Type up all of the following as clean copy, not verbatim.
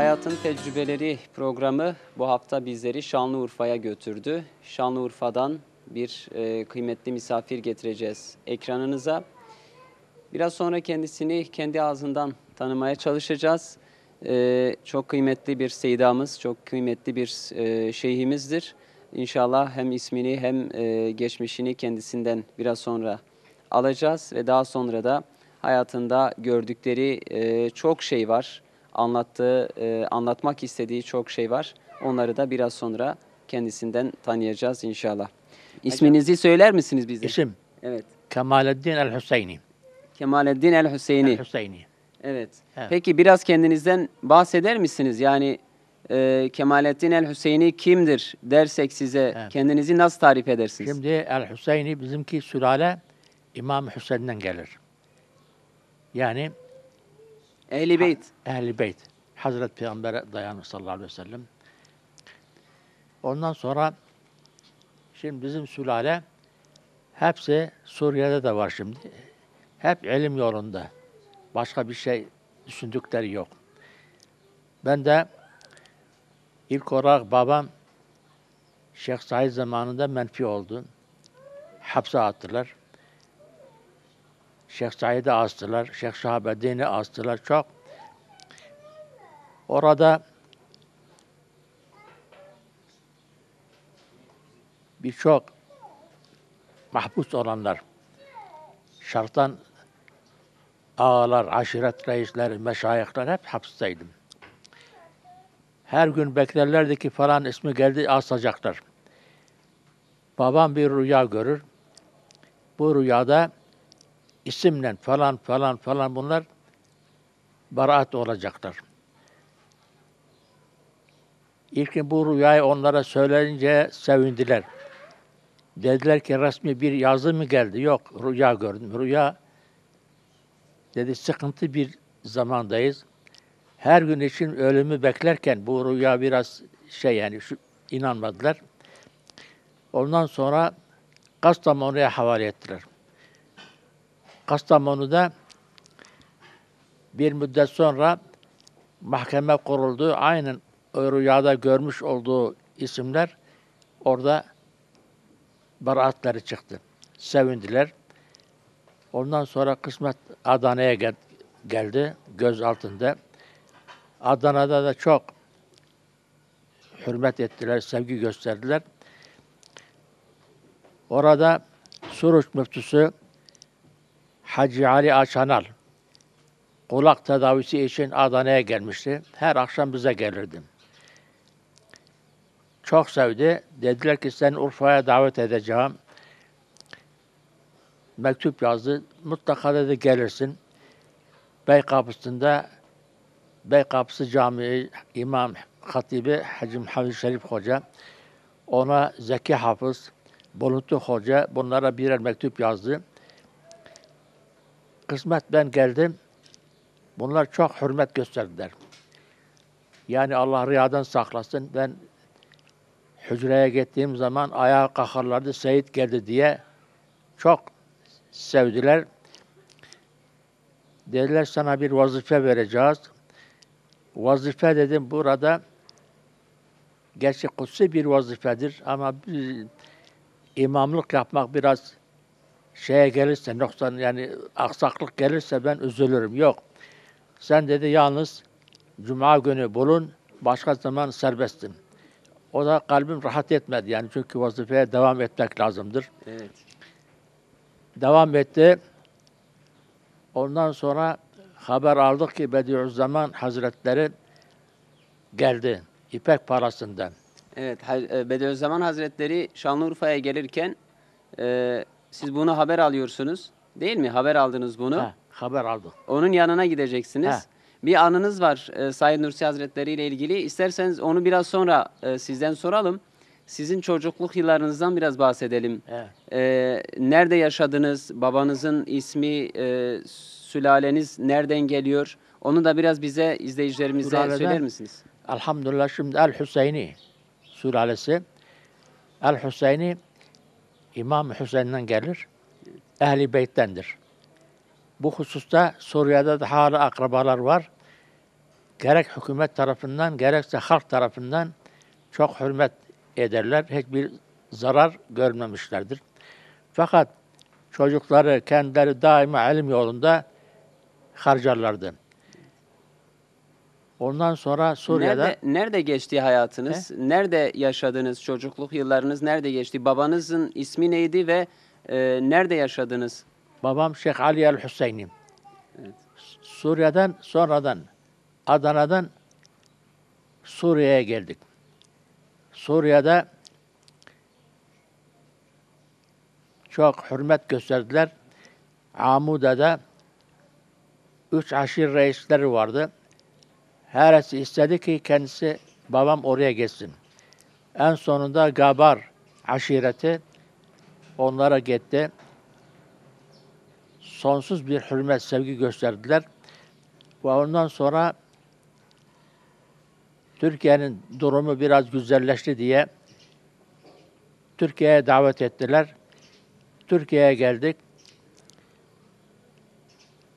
Hayatın Tecrübeleri programı bu hafta bizleri Şanlıurfa'ya götürdü. Şanlıurfa'dan bir kıymetli misafir getireceğiz ekranınıza. Biraz sonra kendisini kendi ağzından tanımaya çalışacağız. Çok kıymetli bir seydamız, çok kıymetli bir şeyhimizdir. İnşallah hem ismini hem geçmişini kendisinden biraz sonra alacağız ve daha sonra da hayatında gördükleri çok şey var. Anlatmak istediği çok şey var. Onları da biraz sonra kendisinden tanıyacağız inşallah. İsminizi söyler misiniz bize? İsim Evet. Kemaleddin el-Hüseyni. Kemaleddin el-Hüseyni. El-Hüseyni. Evet. Evet. Peki biraz kendinizden bahseder misiniz? Yani Kemalettin el-Hüseyni kimdir dersek size Evet. kendinizi nasıl tarif edersiniz? Şimdi el-Hüseyni bizimki sülale İmam Hüseyin'den gelir. Yani Ehl-i Beyt. Ehl-i Beyt. Hazreti Peygamber'e dayanır sallallahu aleyhi ve sellem. Ondan sonra şimdi bizim sülale hepsi Suriye'de de var şimdi. Hep ilim yolunda. Başka bir şey düşündükleri yok. Ben de ilk olarak babam Şeyh Said zamanında menfi oldu. Hapse attılar. Şeyh Said'i astılar. Şeyh Şahabeddin'i astılar. Çok. Orada birçok mahpus olanlar, şarttan ağalar, aşiret reisleri, meşayihler hep hapisteydim. Her gün beklerlerdi ki falan ismi geldi asacaklar. Babam bir rüya görür. Bu rüyada isimle falan bunlar beraat olacaklar. İlkin bu rüyayı onlara söyleyince sevindiler. Dediler ki resmi bir yazı mı geldi? Yok, rüya gördüm. Rüya dedi sıkıntı bir zamandayız. Her gün için ölümü beklerken bu rüya biraz inanmadılar. Ondan sonra Kastamonu'ya havale ettiler. Kastamonu'da bir müddet sonra mahkeme kuruldu. Aynen o rüyada görmüş olduğu isimler orada beraatleri çıktı. Sevindiler. Ondan sonra kısmet Adana'ya geldi göz altında. Adana'da da çok hürmet ettiler, sevgi gösterdiler. Orada Suruç müftüsü Hacı Ali Açanal kulak tedavisi için Adana'ya gelmişti. Her akşam bize gelirdi. Çok sevdi. Dediler ki seni Urfa'ya davet edeceğim. Mektup yazdı. Mutlaka dedi gelirsin. Beykapısı Camii İmam Hatibi Hacı Muhammed Şerif Hoca, ona Zeki Hafız, Bulutlu Hoca bunlara birer mektup yazdı. Kısmet ben geldim. Bunlar çok hürmet gösterdiler. Yani Allah riyadan saklasın. Ben hücreye gittiğim zaman ayağa kalkarlardı, Seyit geldi diye çok sevdiler. Dediler sana bir vazife vereceğiz. Vazife dedim burada gerçi kutsi bir vazifedir ama imamlık yapmak biraz şeye gelirse, noksan yani aksaklık gelirse ben üzülürüm. Yok. Sen dedi yalnız Cuma günü bulun, başka zaman serbesttim. O da kalbim rahat etmedi yani çünkü vazifeye devam etmek lazımdır. Evet. Devam etti. Ondan sonra haber aldık ki Bediüzzaman Hazretleri geldi İpek parasından. Evet. Bediüzzaman Hazretleri Şanlıurfa'ya gelirken siz bunu haber alıyorsunuz. Değil mi? Haber aldınız bunu. Haber aldık. Onun yanına gideceksiniz. Ha. Bir anınız var Said Nursi Hazretleri ile ilgili. İsterseniz onu biraz sonra sizden soralım. Sizin çocukluk yıllarınızdan biraz bahsedelim. Evet. Nerede yaşadınız? Babanızın ismi, sülaleniz nereden geliyor? Onu da biraz bize, izleyicilerimize Sülaleden, söyler misiniz? Elhamdülillah şimdi El-Hüseyni sülalesi. El-Hüseyni İmam Hüseyin'den gelir. Ehl-i Beyt'tendir. Bu hususta Suriye'de de hala akrabalar var. gerek hükümet tarafından gerekse halk tarafından çok hürmet ederler. Hiçbir zarar görmemişlerdir. Fakat çocukları kendileri daima ilim yolunda harcarlardı. Ondan sonra Suriye'de Nerede geçti hayatınız? Nerede yaşadınız? Çocukluk yıllarınız nerede geçti? Babanızın ismi neydi ve nerede yaşadınız? babam Şeyh Ali el-Hüseyni. Evet. Suriye'den sonradan Adana'dan Suriye'ye geldik. Suriye'de çok hürmet gösterdiler. Amude'de 3 aşir reisleri vardı. Herkes istedi ki kendisi babam oraya geçsin. En sonunda Gabar aşireti onlara gitti. Sonsuz bir hürmet, sevgi gösterdiler. Ve ondan sonra Türkiye'nin durumu biraz güzelleşti diye Türkiye'ye davet ettiler. Türkiye'ye geldik.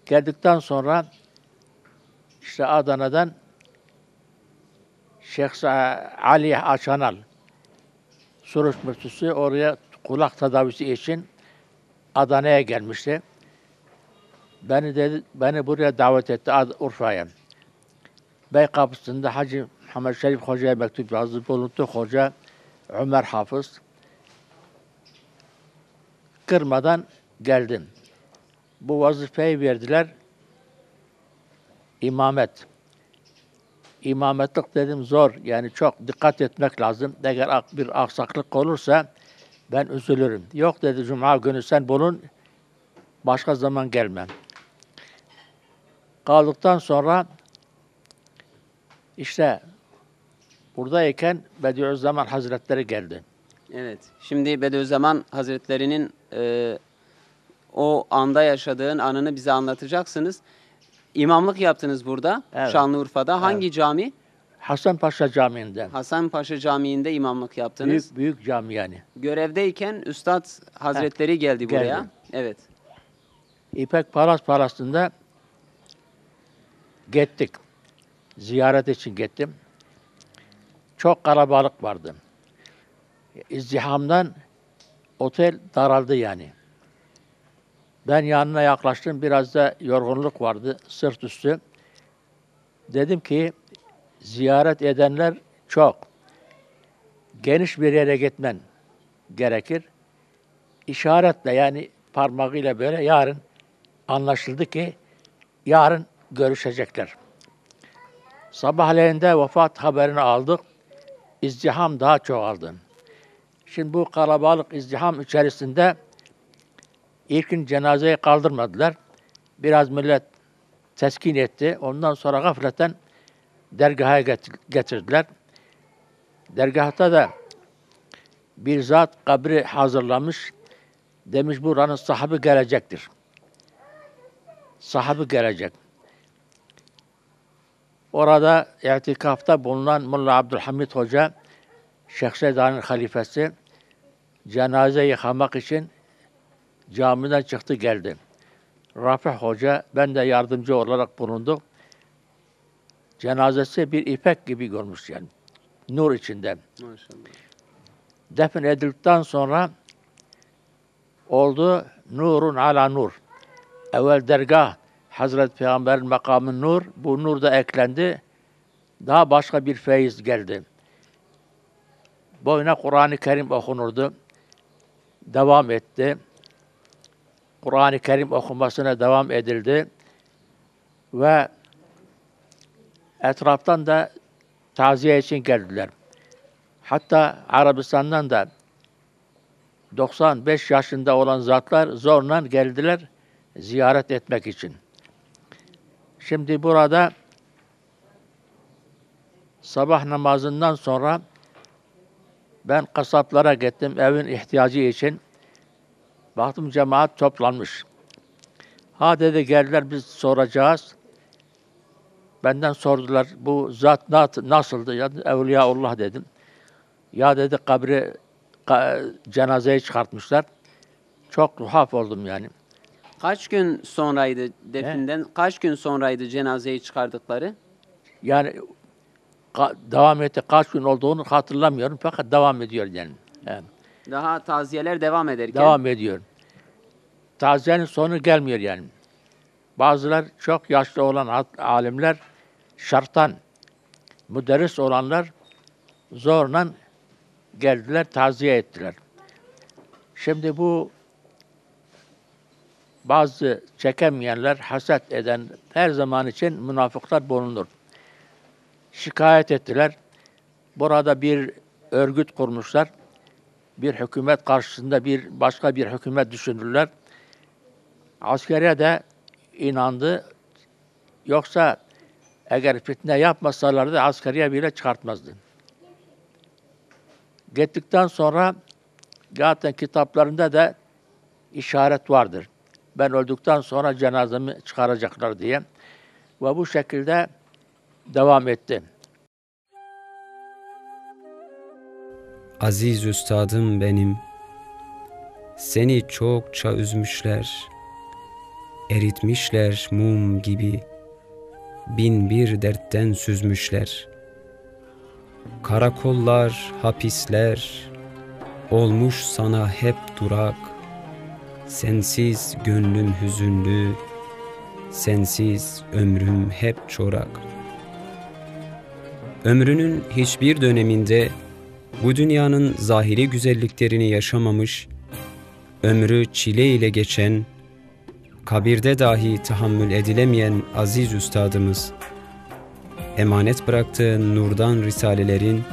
Geldikten sonra işte Adana'dan Şeyh Ali Açanal Suruç Müftüsü oraya kulak tedavisi için Adana'ya gelmişti. Beni buraya davet etti Urfa'ya. Bey kapısında Hacı Muhammed Şerif Hoca'ya mektup yazdı. Bulundu Hoca Ömer Hafız. Kırmadan geldim. Bu vazifeyi verdiler. İmamet. İmametlik dedim zor. Yani çok dikkat etmek lazım. Eğer bir aksaklık olursa ben üzülürüm. Yok dedi Cuma günü sen bulun. Başka zaman gelmem. Kaldıktan sonra işte buradayken Bediüzzaman Hazretleri geldi. Evet. Şimdi Bediüzzaman Hazretleri'nin o anda yaşadığın anını bize anlatacaksınız. İmamlık yaptınız burada, Evet. Şanlıurfa'da. Hangi cami? Hasanpaşa Camii'nde. Hasanpaşa Camii'nde imamlık yaptınız. Büyük cami yani. Görevdeyken Üstad Hazretleri geldi buraya. geldi. Evet. İpek Palası'nda gittik. Ziyaret için gittim. Çok kalabalık vardı. İzdihamdan otel daraldı yani. Ben yanına yaklaştım. Biraz da yorgunluk vardı. Sırt üstü. Dedim ki ziyaret edenler çok. Geniş bir yere gitmen gerekir. İşaretle yani parmağıyla böyle yarın anlaşıldı ki yarın görüşecekler. Sabahleyin de vefat haberini aldık. İzdiham daha çoğaldı. Şimdi bu kalabalık izdiham içerisinde ilkin cenazeyi kaldırmadılar. Biraz millet teskin etti. Ondan sonra gafleten dergaha getirdiler. Dergahta da bir zat kabri hazırlamış. Demiş buranın sahibi gelecektir. Sahibi gelecek. Orada itikafta bulunan Molla Abdülhamid Hoca, Şeyh Seda'nın halifesi, cenaze yıkamak için camiden çıktı geldi. Rafih Hoca, ben de yardımcı olarak bulundum. Cenazesi bir ipek gibi görmüş yani. Nur içinde. Maşallah. Defin edildikten sonra oldu nurun ala nur. Evvel dergah Hazreti Peygamber'in makamı nur, bu nur da eklendi. Daha başka bir feyiz geldi. Boyuna Kur'an-ı Kerim okunurdu. Devam etti. Kur'an-ı Kerim okunmasına devam edildi. Ve etraftan da taziye için geldiler. Hatta Arabistan'dan da 95 yaşında olan zatlar zorla geldiler ziyaret etmek için. Şimdi burada sabah namazından sonra ben kasaplara gittim evin ihtiyacı için. Baktım cemaat toplanmış. Ha dedi geldiler biz soracağız. Benden sordular bu zat nasıldı? Ya Evliyaullah dedim. Ya dedi cenazeyi çıkartmışlar. Çok tuhaf oldum yani. Kaç gün sonraydı definden? Kaç gün sonraydı cenazeyi çıkardıkları? Yani devam etti. Kaç gün olduğunu hatırlamıyorum fakat devam ediyor yani. Evet. Daha taziyeler devam ederken Devam ediyor. Taziyenin sonu gelmiyor yani. Bazılar çok yaşlı olan alimler şarttan, müderris olanlar zorla geldiler, taziye ettiler. Şimdi bu bazı çekemeyenler, haset eden her zaman için münafıklar bulunur. Şikayet ettiler. Burada bir örgüt kurmuşlar. Bir hükümet karşısında başka bir hükümet düşünürler. Askeriye de inandı. Yoksa eğer fitne yapmasalardı askeriye bile çıkartmazdı. Gittikten sonra zaten kitaplarında da işaret vardır. Ben öldükten sonra cenazemi çıkaracaklar diye. Ve bu şekilde devam etti. Aziz üstadım benim, seni çokça üzmüşler, eritmişler mum gibi, bin bir dertten süzmüşler. Karakollar, hapisler, olmuş sana hep durak, sensiz gönlüm hüzünlü, sensiz ömrüm hep çorak. Ömrünün hiçbir döneminde bu dünyanın zahiri güzelliklerini yaşamamış, ömrü çile ile geçen, kabirde dahi tahammül edilemeyen aziz üstadımız, emanet bıraktığı nurdan risalelerin,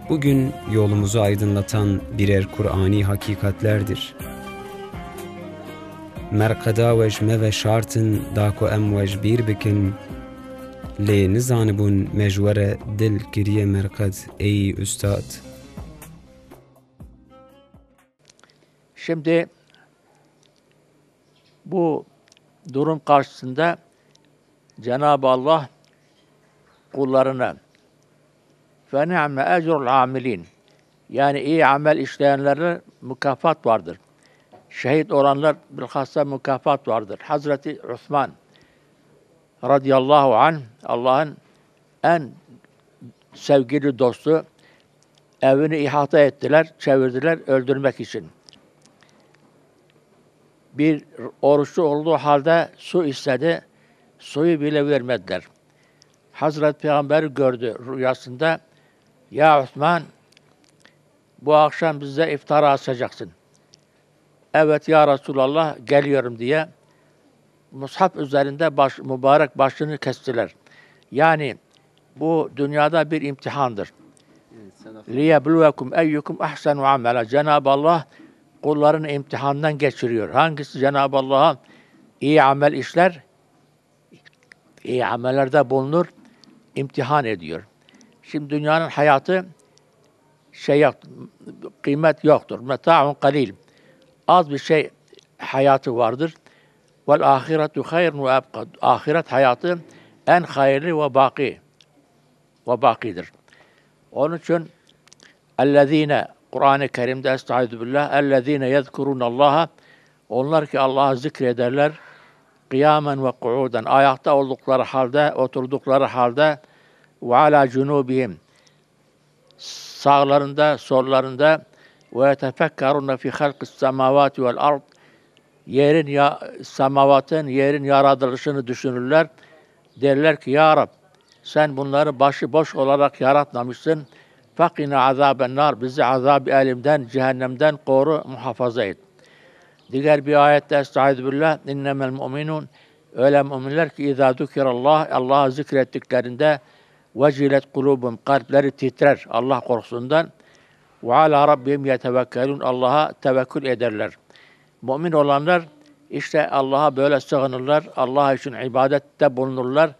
bugün yolumuzu aydınlatan birer Kur'ani hakikatlerdir. Merkada vecme ve şartın dako emvec bir bikin, lê nizanibûn mejwere dil kiriye merked ey üstad. Şimdi bu durum karşısında Cenab-ı Allah kullarına فَنِعْمَ اَجْرُ الْعَامِلِينَ yani iyi amel işleyenlere mükafat vardır. Şehit olanlar bilhassa mükafat vardır. Hazreti Osman radıyallahu anh Allah'ın en sevgili dostu evini ihata ettiler, çevirdiler öldürmek için. Bir oruçlu olduğu halde su istedi, suyu bile vermediler. Hazreti Peygamber gördü rüyasında, ya Osman bu akşam bize iftara açacaksın. Evet ya Resulallah geliyorum diye mushaf üzerinde mübarek başını kestiler. Yani bu dünyada bir imtihandır. لِيَبْلُوَكُمْ اَيُّكُمْ اَحْسَنُ عَمَلًا Cenab-ı Allah kullarını imtihandan geçiriyor. Hangisi Cenab-ı Allah'a iyi amel işler, iyi amellerde bulunur, imtihan ediyor. Şimdi dünyanın hayatı kıymet yoktur. Meta'un qalil. Az bir şey hayatı vardır. Vel ahiretu hayrun ve ebqa. Ahiret hayatı en hayırlı ve bakidir. Onun için ellezine Kur'an-ı Kerim'de estaizu billah ellezine yezkurunallaha onlar ki Allah'ı zikrederler kıyamen ve kuuden ayakta oldukları halde, oturdukları halde ve ala cunubihim sağlarında, sollarında ve yetefekkaruna fi halqis semavati vel ard yerin yaratılışını düşünürler. Derler ki ya Rab sen bunları başıboş olarak yaratmamışsın. Fakina azaben nar bizi azab-ı elimden, cehennemden koru, muhafaza et. Diğer bir ayette estaizu billah innemel mu'minun öyle müminler ki izâ zükirallah Allah'ı zikrettiklerinde vecilet kulubum kalpleri titrer Allah korkusundan ve ala rabbihim yetevekkelun Allah'a tevekkül ederler. Mümin olanlar işte Allah'a böyle sığınırlar. Allah için ibadette bulunurlar.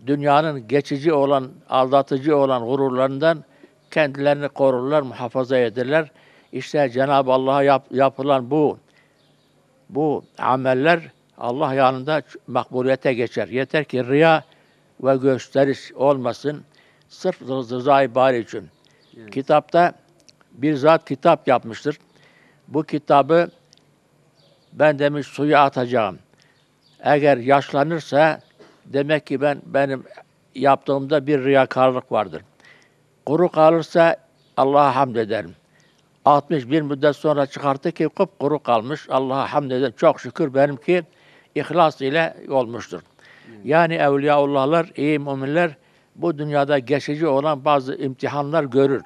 Dünyanın geçici olan, aldatıcı olan gururlarından kendilerini korurlar, muhafaza ederler. İşte Cenab-ı Allah'a yapılan bu ameller Allah yanında makbuliyete geçer. Yeter ki riya ve gösteriş olmasın. Sırf rızayı bari için. Evet. Kitapta bir zat kitap yapmıştır. Bu kitabı ben demiş suya atacağım. Eğer yaşlanırsa demek ki benim yaptığımda bir riyakarlık vardır. Kuru kalırsa Allah'a hamd ederim. 61 müddet sonra çıkarttı ki kuru kalmış. Allah'a hamd ederim. Çok şükür benimki ihlas ile olmuştur. Yani Evliyaullahlar, iyi müminler bu dünyada geçici olan bazı imtihanlar görür.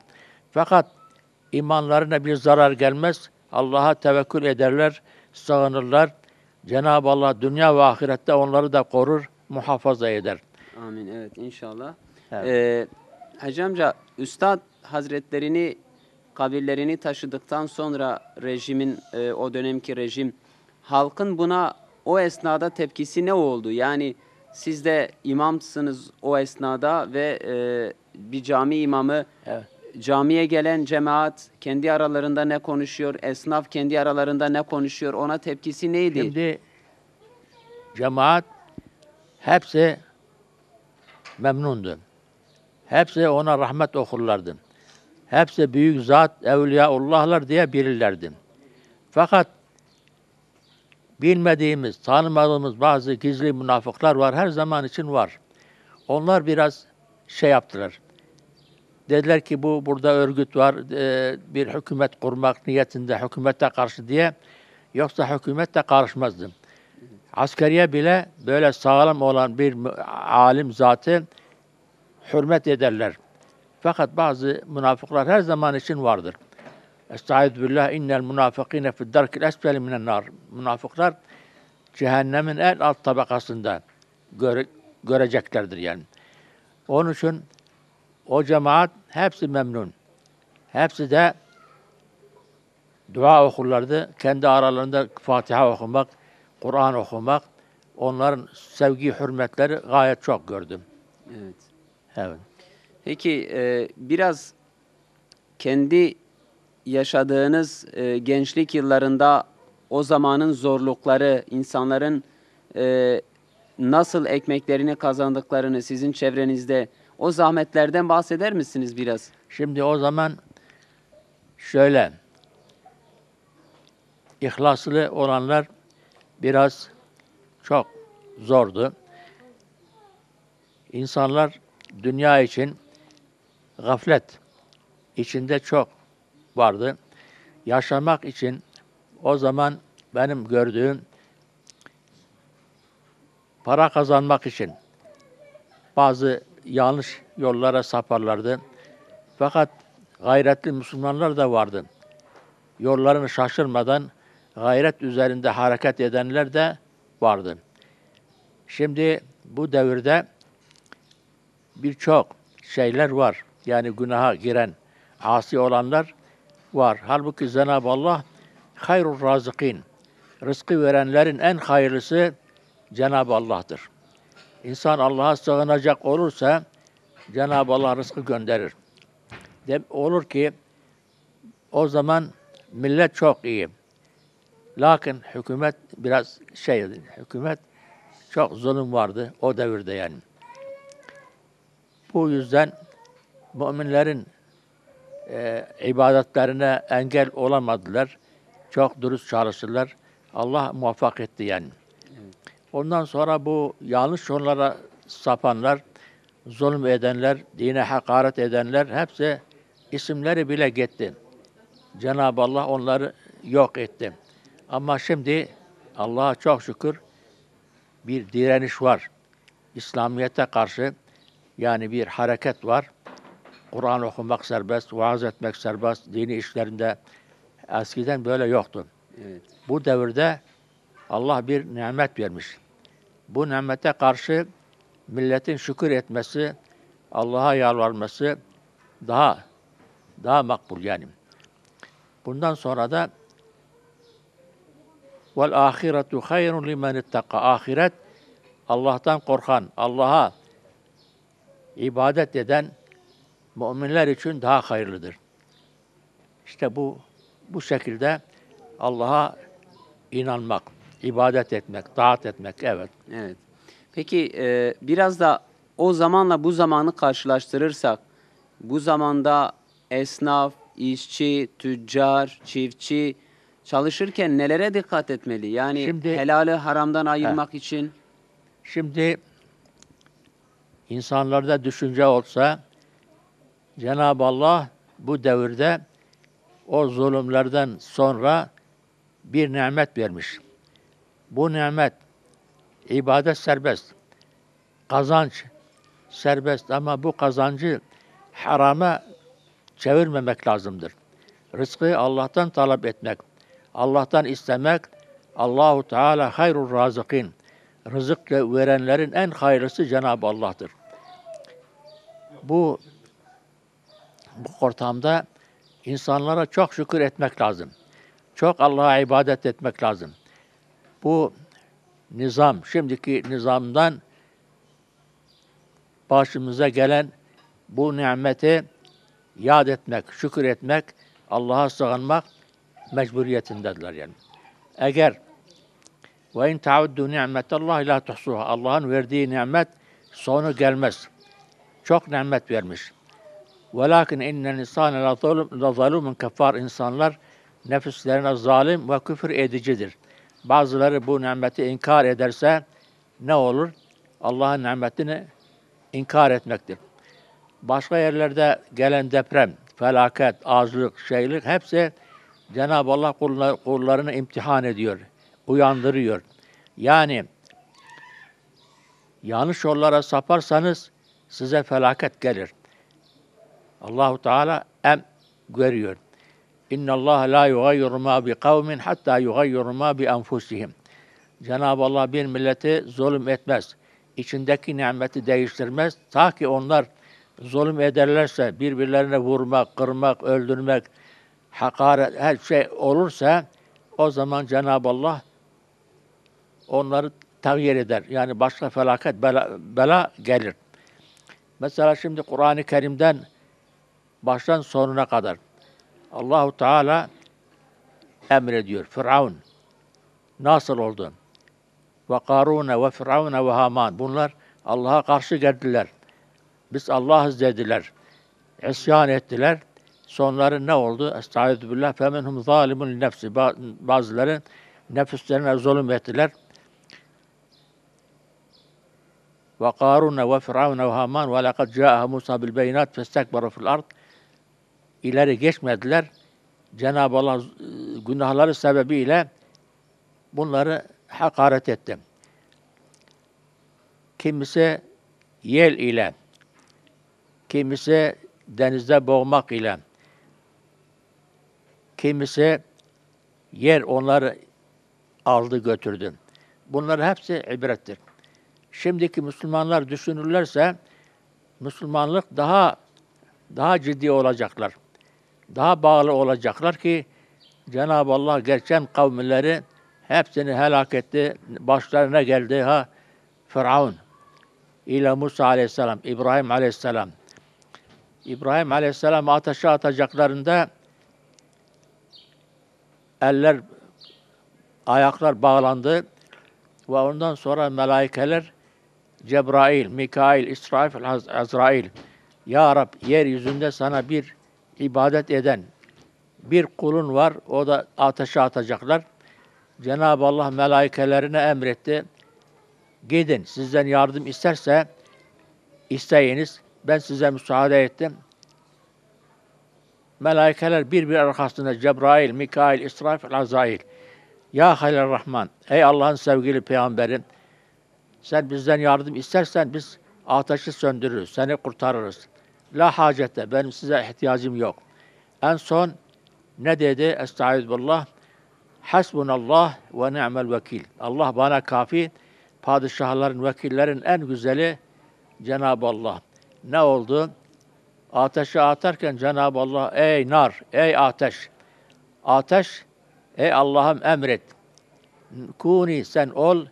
Fakat imanlarına bir zarar gelmez. Allah'a tevekkül ederler, sığınırlar. Cenab-ı Allah dünya ve ahirette onları da korur, muhafaza eder. Amin. Evet, inşallah. Evet. Hacı amca, Üstad Hazretlerini, kabirlerini taşıdıktan sonra rejimin, o dönemki rejim, halkın buna o esnada tepkisi ne oldu? Yani siz de imamsınız o esnada ve bir cami imamı, Evet. camiye gelen cemaat kendi aralarında ne konuşuyor? Esnaf kendi aralarında ne konuşuyor? Ona tepkisi neydi? Şimdi cemaat hepsi memnundu. Hepsi ona rahmet okurlardı. Hepsi büyük zat, evliyaullahlar diye bilirlerdi. Fakat bilmediğimiz, tanımadığımız bazı gizli münafıklar var. Her zaman için var. Onlar biraz şey yaptılar. Dediler ki burada örgüt var, bir hükümet kurmak niyetinde hükümete karşı diye. Yoksa hükümete karışmazdı. Askeriye bile böyle sağlam olan bir alim zatı hürmet ederler. Fakat bazı münafıklar her zaman için vardır. Estaizu billah innel münafıkîne fid-darkil esfeli minen-nâr. Münafıklar cehennemin en alt tabakasında göreceklerdir yani. Onun için o cemaat hepsi memnun. Hepsi de dua okurlardı. Kendi aralarında Fatiha okumak, Kur'an okumak, onların sevgi, hürmetleri gayet çok gördüm. Evet. Evet. Peki biraz kendi yaşadığınız gençlik yıllarında o zamanın zorlukları, insanların nasıl ekmeklerini kazandıklarını sizin çevrenizde, o zahmetlerden bahseder misiniz biraz? Şimdi o zaman şöyle, ihlaslı olanlar biraz çok zordu. İnsanlar dünya için gaflet içinde çok vardı. Yaşamak için o zaman benim gördüğüm para kazanmak için bazı yanlış yollara saparlardı. Fakat gayretli Müslümanlar da vardı. Yollarını şaşırmadan gayret üzerinde hareket edenler de vardı. Şimdi bu devirde birçok şeyler var. Yani günaha giren, asi olanlar var. Halbuki Cenab-ı Allah hayrur razıkin. Rızkı verenlerin en hayırlısı Cenab-ı Allah'tır. İnsan Allah'a sığınacak olursa Cenab-ı Allah rızkı gönderir. Olur ki o zaman millet çok iyi. Lakin hükümet biraz şeydi. Hükümet çok zulüm vardı o devirde yani. Bu yüzden müminlerin ibadetlerine engel olamadılar. Çok dürüst çalıştılar. Allah muvaffak etti yani. Ondan sonra bu yanlış yollara sapanlar, zulüm edenler, dine hakaret edenler hepsi isimleri bile gitti. Cenab-ı Allah onları yok etti. Ama şimdi Allah'a çok şükür bir direniş var. İslamiyet'e karşı yani bir hareket var. Kur'an okumak serbest, vaaz etmek serbest, dini işlerinde eskiden böyle yoktu. Evet. Bu devirde Allah bir nimet vermiş. Bu nimete karşı milletin şükür etmesi, Allah'a yalvarması daha makbul yani. Bundan sonra da vel ahiretu hayrun limen ittaka. Ahiret Allah'tan korkan, Allah'a ibadet eden müminler için daha hayırlıdır. İşte bu şekilde Allah'a inanmak, ibadet etmek, taat etmek, evet. Evet. Peki biraz da o zamanla bu zamanı karşılaştırırsak, bu zamanda esnaf, işçi, tüccar, çiftçi çalışırken nelere dikkat etmeli? Yani Şimdi- helali haramdan ayırmak için. Şimdi insanlarda düşünce olsa, Cenab-ı Allah bu devirde o zulümlerden sonra bir nimet vermiş. Bu nimet, ibadet serbest, kazanç serbest ama bu kazancı harama çevirmemek lazımdır. Rızkı Allah'tan talep etmek, Allah'tan istemek, Allahu Teala hayrur razıkin. Rızık verenlerin en hayırlısı Cenab-ı Allah'tır. Bu ortamda insanlara çok şükür etmek lazım. Çok Allah'a ibadet etmek lazım. Bu nizam, şimdiki nizamdan başımıza gelen bu nimeti yad etmek, şükür etmek, Allah'a sığınmak mecburiyetindedirler yani. Eğer ve in tauddu ni'metallahi la tuhsuha. Allah'ın verdiği nimet sonu gelmez. Çok nimet vermiş. Velakin innen insane la zalumun keffar. İnsanlar nefislerine zalim ve küfür edicidir. Bazıları bu nimeti inkar ederse ne olur? Allah'ın nimetini inkar etmektir. Başka yerlerde gelen deprem, felaket, açlık, şeylik hepsi Cenab-ı Allah kullarını imtihan ediyor, uyandırıyor. Yani yanlış yollara saparsanız size felaket gelir. Allahu Teala görüyor. İnna Allah la yugayyiru ma bi kavmin hatta yugayyiru ma bi enfusihim. Cenab-ı Allah bir milleti zulüm etmez. İçindeki nimeti değiştirmez. Ta ki onlar zulüm ederlerse, birbirlerine vurmak, kırmak, öldürmek, hakaret, her şey olursa o zaman Cenab-ı Allah onları tağyir eder. Yani başka felaket, bela gelir. Mesela şimdi Kur'an-ı Kerim'den baştan sonuna kadar Allahu Teala emrediyor. Firavun nasıl oldu? Ve Karune ve Firavune ve Haman. Bunlar Allah'a karşı geldiler. Biz Allah'ız dediler. İsyan ettiler. Sonları ne oldu? Estaizu billah. Femenhum zalimun nefsi. Bazıları nefislerine zulüm ettiler. Ve Karune ve Firavune ve Haman ve lekad câehe Musa bil beyinat festekberu fil ard. İleri geçmediler. Cenab-ı Allah günahları sebebiyle bunları hakaret etti. Kimisi yel ile, kimisi denizde boğmak ile, kimisi yer onları aldı götürdü. Bunlar hepsi ibrettir. Şimdiki Müslümanlar düşünürlerse Müslümanlık daha ciddi olacaklar. Daha bağlı olacaklar ki Cenab-ı Allah geçen kavimleri hepsini helak etti. Başlarına geldi Firavun ile Musa aleyhisselam, İbrahim aleyhisselam. İbrahim aleyhisselam ateşe atacaklarında ayaklar bağlandı ve ondan sonra melaikeler Cebrail, Mikail, İsrafil, Azrail, Ya Rab yeryüzünde sana bir ibadet eden bir kulun var, o da ateşe atacaklar. Cenab-ı Allah melaikelerine emretti. Gidin, sizden yardım isterse isteyiniz. Ben size müsaade ettim. Melaikeler bir arkasında Cebrail, Mikail, İsrafil, Azrail. Ya Halil Rahman, ey Allah'ın sevgili peygamberi, sen bizden yardım istersen biz ateşi söndürürüz, seni kurtarırız. La hacete, benim size ihtiyacım yok. En son ne dedi? Estağfirullah. Hasbunallah ve ni'mel vekil. Allah bana kafi, padişahların, vekillerin en güzeli Cenab-ı Allah. Ne oldu? Ateşe atarken Cenab-ı Allah, ey nar, ey ateş, ateş, ey Allah'ım emret. Kuni sen ol,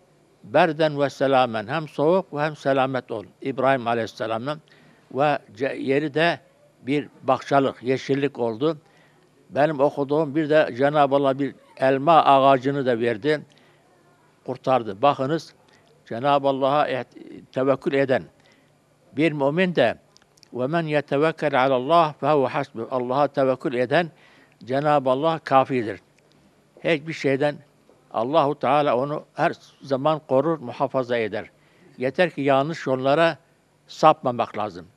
berden ve selamen. Hem soğuk ve hem selamet ol. İbrahim Aleyhisselam'ın ve yeri de bir bahçalık, yeşillik oldu. Benim okuduğum bir de Cenab-ı Allah bir elma ağacını da verdi, kurtardı. Bakınız, Cenab-ı Allah'a tevekkül eden bir mümin de وَمَنْ يَتَوَكَّلْ عَلَى اللّٰهِ فَهُوَ حَسْبُهُ. Allah'a tevekkül eden Cenab-ı Allah kafidir. Hiçbir şeyden Allahu Teala onu her zaman korur, muhafaza eder. Yeter ki yanlış yollara sapmamak lazım.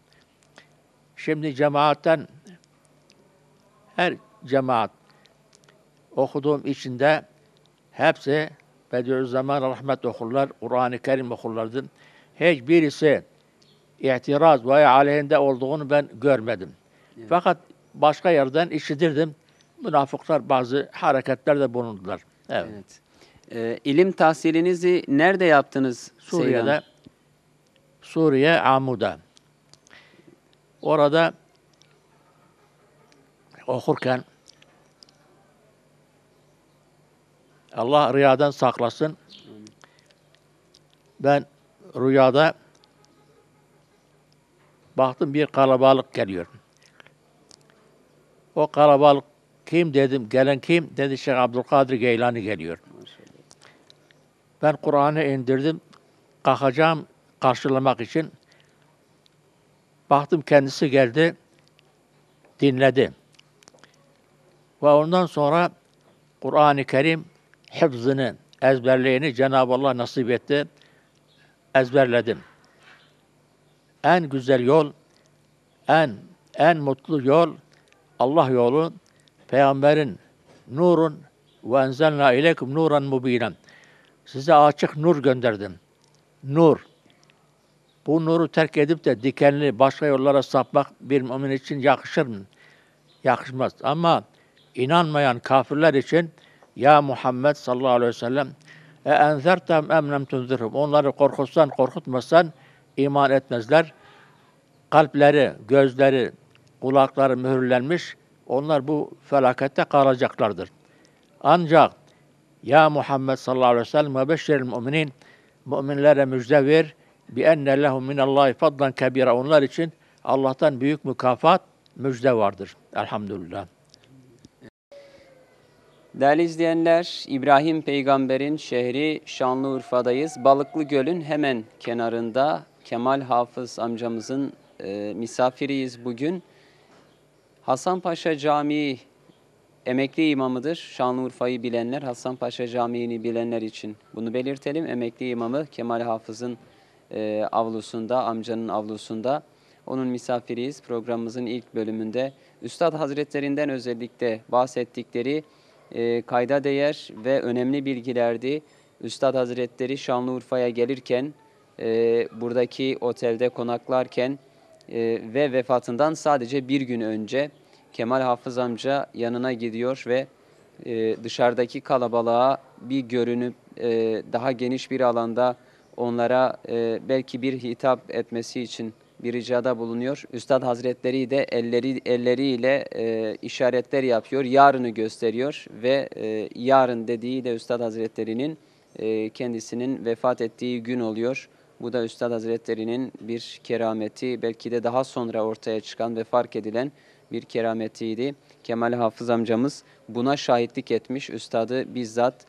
Şimdi cemaatten her cemaat okuduğum içinde hepsi Bediüzzaman rahmet okurlar, Kur'an-ı Kerim okurlardı. Hiçbirisi itiraz veya aleyhinde olduğunu ben görmedim. Evet. Fakat başka yerden işitirdim. Münafıklar bazı hareketlerde bulundular. Evet. Evet. İlim tahsilinizi nerede yaptınız Suriye'de, Seyran? Suriye Amu'da. Orada okurken Allah riyadan saklasın. Ben rüyada baktım bir kalabalık geliyor. O kalabalık kim dedim, gelen kim? Dedi Şeyh Abdülkadir Geylani geliyor. Ben Kur'an'ı indirdim, kalkacağım karşılamak için. Baktım kendisi geldi, dinledi. Ve ondan sonra Kur'an-ı Kerim hıfzını, ezberleyeni Cenab-ı Allah nasip etti. Ezberledim. En güzel yol, en mutlu yol Allah yolu, Peygamberin nurun ve enzelna ileykum nuran mubinen. Size açık nur gönderdim. Nur. Bu nuru terk edip de dikenli başka yollara sapmak bir mümin için yakışır mı? Yakışmaz. Ama inanmayan kafirler için ya Muhammed sallallahu aleyhi ve sellem enzertem em lem tunzirhum. Onları korkutsan korkutmasan iman etmezler. Kalpleri, gözleri, kulakları mühürlenmiş. Onlar bu felakette kalacaklardır. Ancak ya Muhammed sallallahu aleyhi ve sellem ve beşşeril müminin, müminlere müjde ver bi enne lehum minallahi fadlan kebira. Onlar için Allah'tan büyük mükafat, müjde vardır. Elhamdülillah. Değerli izleyenler, İbrahim Peygamber'in şehri Şanlıurfa'dayız. Balıklı Göl'ün hemen kenarında Kemal Hafız amcamızın misafiriyiz bugün. Hasanpaşa Camii emekli imamıdır. Şanlıurfa'yı bilenler, Hasanpaşa Camii'ni bilenler için bunu belirtelim. Emekli imamı Kemal Hafız'ın avlusunda, amcanın avlusunda. Onun misafiriyiz. Programımızın ilk bölümünde Üstad Hazretlerinden özellikle bahsettikleri kayda değer ve önemli bilgilerdi. Üstad Hazretleri Şanlıurfa'ya gelirken, buradaki otelde konaklarken ve vefatından sadece bir gün önce Kemal Hafız amca yanına gidiyor ve dışarıdaki kalabalığa bir görünüp daha geniş bir alanda onlara belki bir hitap etmesi için bir ricada bulunuyor. Üstad Hazretleri de elleriyle işaretler yapıyor, yarını gösteriyor ve yarın dediği de Üstad Hazretleri'nin kendisinin vefat ettiği gün oluyor. Bu da Üstad Hazretleri'nin bir kerameti, belki de daha sonra ortaya çıkan ve fark edilen bir kerametiydi. Kemal Hafız amcamız buna şahitlik etmiş. Üstadı bizzat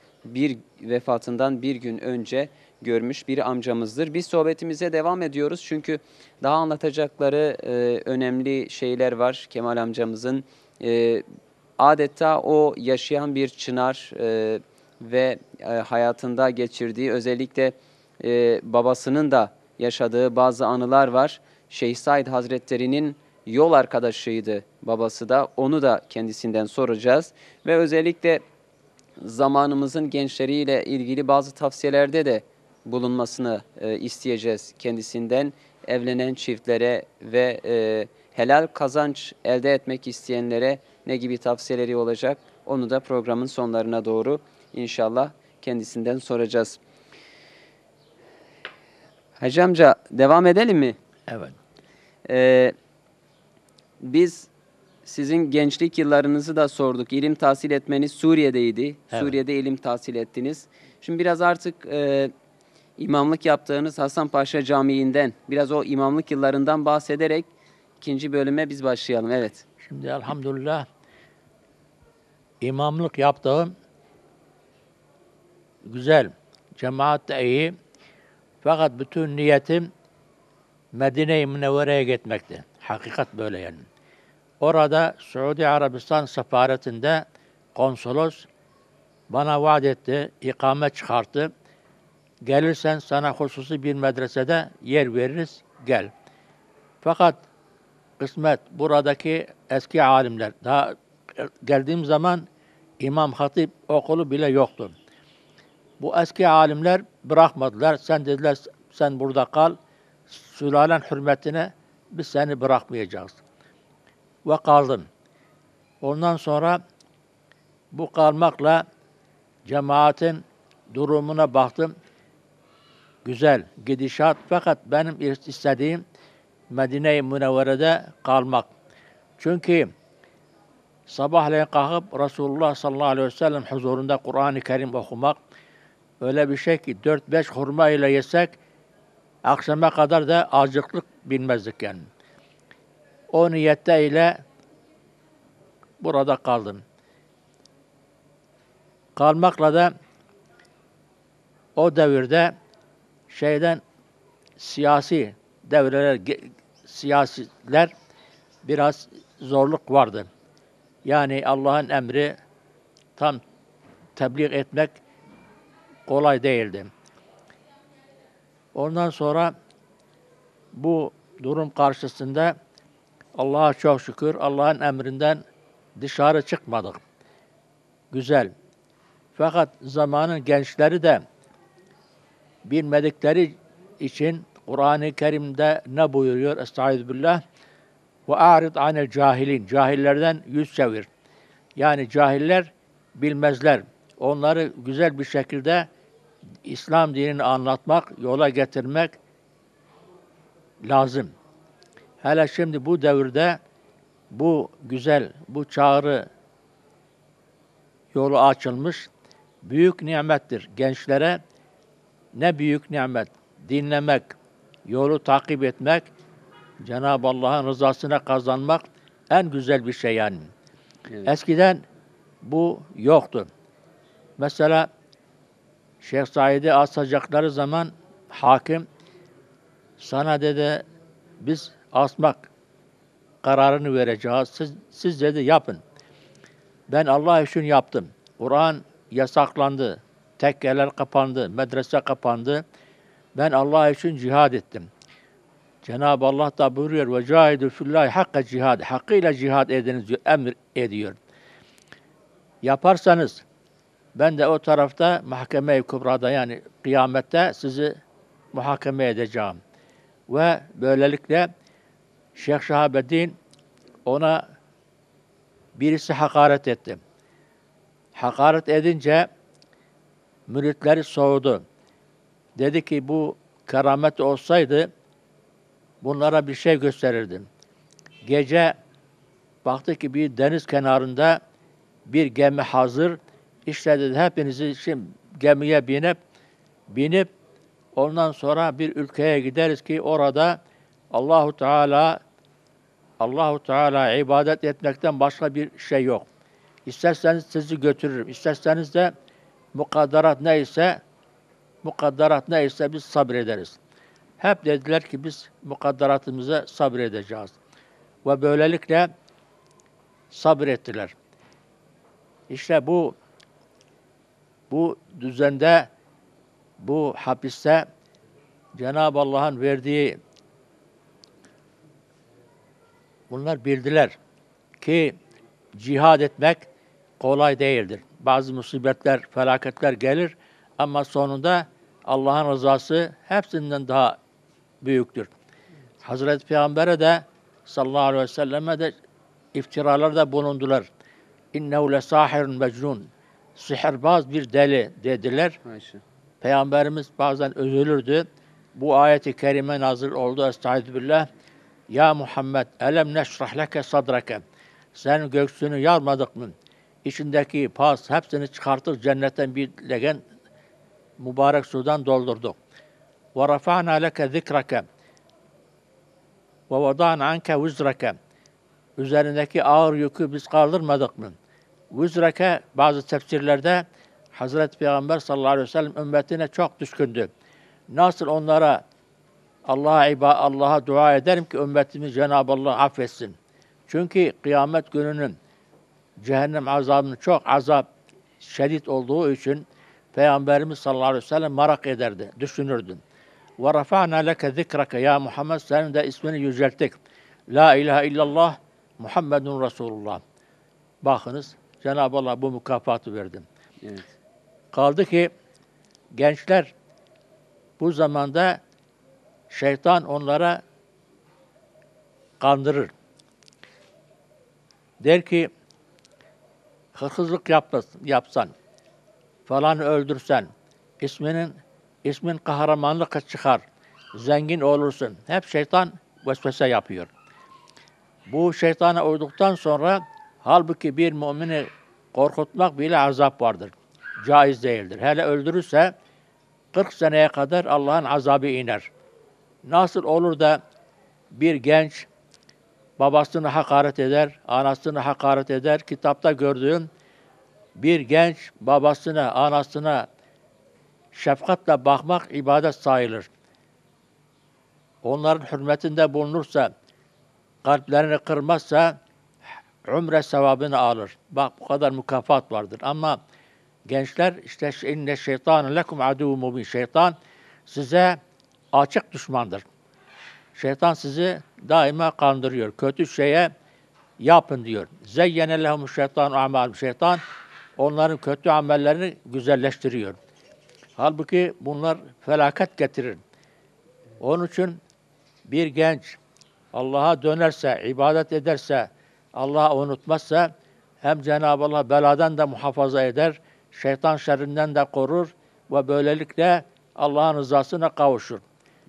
vefatından bir gün önce görmüş bir amcamızdır. Biz sohbetimize devam ediyoruz çünkü daha anlatacakları önemli şeyler var Kemal amcamızın. Adeta o yaşayan bir çınar ve hayatında geçirdiği, özellikle babasının da yaşadığı bazı anılar var. Şeyh Said Hazretleri'nin yol arkadaşıydı babası da. Onu da kendisinden soracağız. Ve özellikle zamanımızın gençleriyle ilgili bazı tavsiyelerde de bulunmasını isteyeceğiz kendisinden. Evlenen çiftlere ve helal kazanç elde etmek isteyenlere ne gibi tavsiyeleri olacak? Onu da programın sonlarına doğru inşallah kendisinden soracağız. Hacı amca devam edelim mi? Evet. Biz sizin gençlik yıllarınızı da sorduk. İlim tahsil etmeniz Suriye'deydi. Evet. Suriye'de ilim tahsil ettiniz. Şimdi biraz artık imamlık yaptığınız Hasanpaşa Camii'nden, biraz o imamlık yıllarından bahsederek ikinci bölüme biz başlayalım. Evet. Şimdi elhamdülillah imamlık yaptığım güzel, cemaat de iyi. Fakat bütün niyetim Medine-i Münevvere'ye gitmekti. Hakikat böyle yani. Orada Suudi Arabistan sefaretinde konsolos bana vaat etti, ikame çıkarttı. Gelirsen sana hususi bir medresede yer veririz, gel. Fakat kısmet buradaki eski alimler, daha geldiğim zaman İmam Hatip okulu bile yoktu. Bu eski alimler bırakmadılar. Sen dediler, sen burada kal. Sülalen hürmetine biz seni bırakmayacağız. Ve kaldım. Ondan sonra bu kalmakla cemaatin durumuna baktım. Güzel gidişat, fakat benim istediğim Medine-i Münevvere'de kalmak. Çünkü sabahleyin kalkıp Resulullah sallallahu aleyhi ve sellem huzurunda Kur'an-ı Kerim okumak öyle bir şey ki 4-5 hurma ile yesek akşama kadar da acıklık bilmezdik yani. O niyette ile burada kaldım. Kalmakla da o devirde siyasi devreler, siyasiler biraz zorluk vardı. Yani Allah'ın emri tam tebliğ etmek kolay değildi. Ondan sonra bu durum karşısında Allah'a çok şükür Allah'ın emrinden dışarı çıkmadık. Güzel. Fakat zamanın gençleri de bilmedikleri için Kur'an-ı Kerim'de ne buyuruyor? Estağfirullah. Ve a'rid anel cahilin. Cahillerden yüz çevir. Yani cahiller bilmezler. Onları güzel bir şekilde İslam dinini anlatmak, yola getirmek lazım. Hele şimdi bu devirde bu güzel, bu çağrı yolu açılmış. Büyük nimettir. Gençlere ne büyük nimet. Dinlemek, yolu takip etmek, Cenab-ı Allah'ın rızasına kazanmak en güzel bir şey yani. Evet. Eskiden bu yoktu. Mesela Şeyh Said'i asacakları zaman hakim sana dedi biz asmak kararını vereceğiz. Siz dedi yapın. Ben Allah için yaptım. Kur'an yasaklandı. Tekkeler kapandı. Medrese kapandı. Ben Allah için cihad ettim. Cenab-ı Allah da buyuruyor ve cahidu fillahi hakka cihad. Hakkıyla cihad ediniz diyor, emir ediyor. Yaparsanız ben de o tarafta mahkeme-i kübrada yani kıyamette sizi muhakeme edeceğim. Ve böylelikle Şeyh Şahabeddin ona birisi hakaret etti. Hakaret edince müritleri soğudu. Dedi ki bu keramet olsaydı bunlara bir şey gösterirdim. Gece baktı ki bir deniz kenarında bir gemi hazır. İşte dedi hepinizi şimdi gemiye binip ondan sonra bir ülkeye gideriz ki orada Allahu Teala ibadet etmekten başka bir şey yok. İsterseniz sizi götürürüm. İsterseniz de mukadderat neyse biz sabrederiz. Hep dediler ki biz mukadderatımıza sabredeceğiz. Ve böylelikle sabrettiler. İşte bu düzende, bu hapiste Cenab-ı Allah'ın verdiği bunlar bildiler ki cihad etmek kolay değildir. Bazı musibetler, felaketler gelir ama sonunda Allah'ın rızası hepsinden daha büyüktür. Hazreti Peygamber'e de sallallahu aleyhi ve selleme de iftiralarda bulundular. İnnehu lesahirun mecnun. Sihirbaz bir deli dediler. Ayşe. Peygamberimiz bazen üzülürdü. Bu ayeti kerime nazil oldu. Estağfirullah. Ya Muhammed, elem neşrah leke sadrake. Senin göğsünü yarmadık mı? İçindeki pas hepsini çıkarttık cennetten bir legen mübarek sudan doldurduk. Ve rafa'na leke zikrake ve vada'na anke vizrake. Üzerindeki ağır yükü biz kaldırmadık mı? Vizrake bazı tefsirlerde Hazreti Peygamber sallallahu aleyhi ve sellem ümmetine çok düşkündü. Nasıl onlara Allah'a dua ederim ki ümmetimi Cenab-ı Allah affetsin. Çünkü kıyamet gününün cehennem azabının çok şiddet olduğu için Peygamberimiz sallallahu aleyhi ve sellem merak ederdi, düşünürdü. Ve rafa'na leke zikreke ya Muhammed. Senin de ismini yücelttik. La ilahe illallah Muhammedun Resulullah. Bakınız Cenab-ı Allah bu mükafatı verdi. Evet. Kaldı ki gençler bu zamanda şeytan onlara kandırır. Der ki hırsızlık yapsan, falan öldürsen, ismin kahramanlık çıkar, zengin olursun. Hep şeytan vesvese yapıyor. Bu şeytana uyduktan sonra halbuki bir mümini korkutmak bile azap vardır. Caiz değildir. Hele öldürürse 40 seneye kadar Allah'ın azabı iner. Nasıl olur da bir genç babasını hakaret eder, anasını hakaret eder. Kitapta gördüğüm bir genç babasına, anasına şefkatle bakmak ibadet sayılır. Onların hürmetinde bulunursa, kalplerini kırmazsa umre sevabını alır. Bak bu kadar mükafat vardır. Ama gençler işte inne şeytanı lekum aduvun mubin. Şeytan size açık düşmandır. Şeytan sizi daima kandırıyor. Kötü şeye yapın diyor. Zeyyene lehum şeytanu amal. Şeytan onların kötü amellerini güzelleştiriyor. Halbuki bunlar felaket getirir. Onun için bir genç Allah'a dönerse, ibadet ederse, Allah'ı unutmazsa hem Cenab-ı Allah beladan da muhafaza eder, şeytan şerrinden de korur ve böylelikle Allah'ın rızasına kavuşur.